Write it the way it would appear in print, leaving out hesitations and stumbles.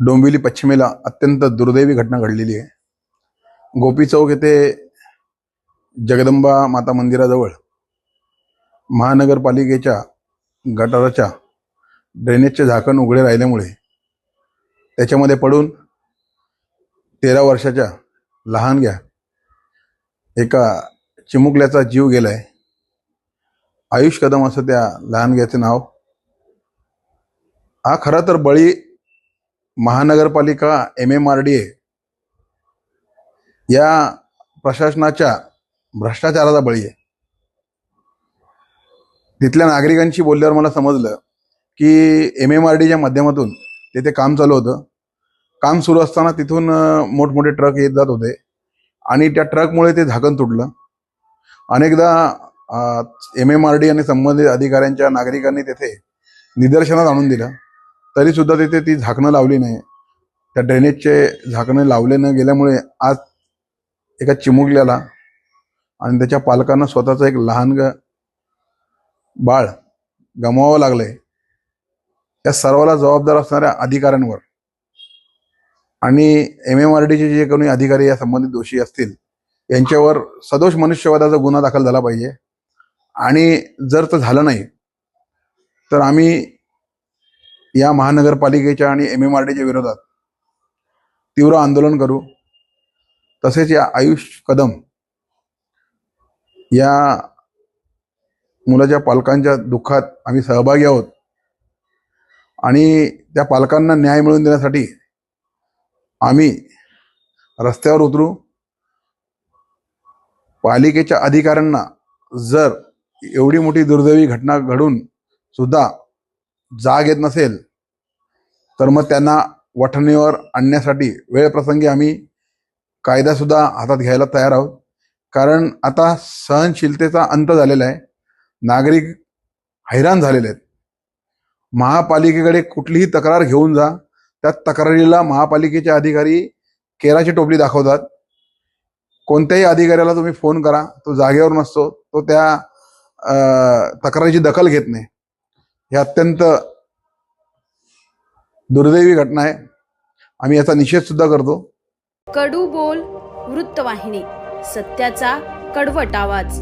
डोंबिवली पश्चिमेला अत्यंत दुर्दैवी घटना घडलेली आहे। गोपी चौक येथे जगदंबा माता मंदिराजवळ महानगरपालिकेच्या गटाराच्या ड्रेनेजचे झाकण उघडे राहिल्यामुळे त्याच्यामध्ये पडून 13 वर्षाच्या लहानग्या एका चिमुकल्याचा जीव गेलाय। आयुष कदम असं त्या लहानग्याचे नाव। हा खरा तर बळी महानगरपालिका MMRDA या प्रशासनाच्या भ्रष्टाचाराचा बळी आहे। तिथल्या नागरिकांशी बोलल्यावर मला समजलं की MMRDAच्या माध्यमातून तिथे काम चालू होतं। काम सुरू असताना तिथून मोठमोठे ट्रक येत जात होते आणि त्या ट्रकमुळे ते झाकण तुटलं। अनेकदा MMRDA आणि संबंधित अधिकाऱ्यांच्या नागरिकांनी तिथे निदर्शनास आणून दिलं, तरी सुद्धा तिथे ती झाकणं लावली नाही। त्या ड्रेनेजचे झाकणं लावले न गेल्यामुळे आज एका चिमुकल्याला आणि त्याच्या पालकांना स्वतःचं एक लहान बाळ गमवावं लागलंय। या सर्वाला जबाबदार असणाऱ्या अधिकाऱ्यांवर आणि MMRDAचे जे कोणी अधिकारी या संबंधित दोषी असतील यांच्यावर सदोष मनुष्यवधाचा गुन्हा दाखल झाला पाहिजे। आणि जर तर झालं नाही तर आम्ही या महानगरपालिकेच्या आणि MMRDAच्या विरोधात तीव्र आंदोलन करू। तसेच या आयुष कदम या मुलाच्या पालकांच्या दुःखात आम्ही सहभागी आहोत आणि त्या पालकांना न्याय मिळवून देण्यासाठी आम्ही रस्त्यावर उतरू। पालिकेच्या अधिकाऱ्यांना जर एवढी मोठी दुर्दैवी घटना घडून सुद्धा जाग येत नसेल तर मग त्यांना वठणीवर आणण्यासाठी वेळप्रसंगी आम्ही कायदा सुद्धा हातात घ्यायला तयार आहोत। कारण आता सहनशीलतेचा अंत झालेला आहे। नागरिक हैराण झालेले आहेत। महापालिकेकडे कुठलीही तक्रार घेऊन जा, त्या तक्रारीला महापालिकेचे अधिकारी केराची टोपली दाखवतात। कोणत्याही अधिकाऱ्याला तुम्ही फोन करा, तो जागेवर नसतो, तो त्या तक्रारीची दखल घेत नाही। ही अत्यंत दुर्दैवी घटना आहे। आम्ही याचा निषेध सुद्धा करतो। कडू बोल वृत्तवाहिनी, सत्याचा कडवट आवाज।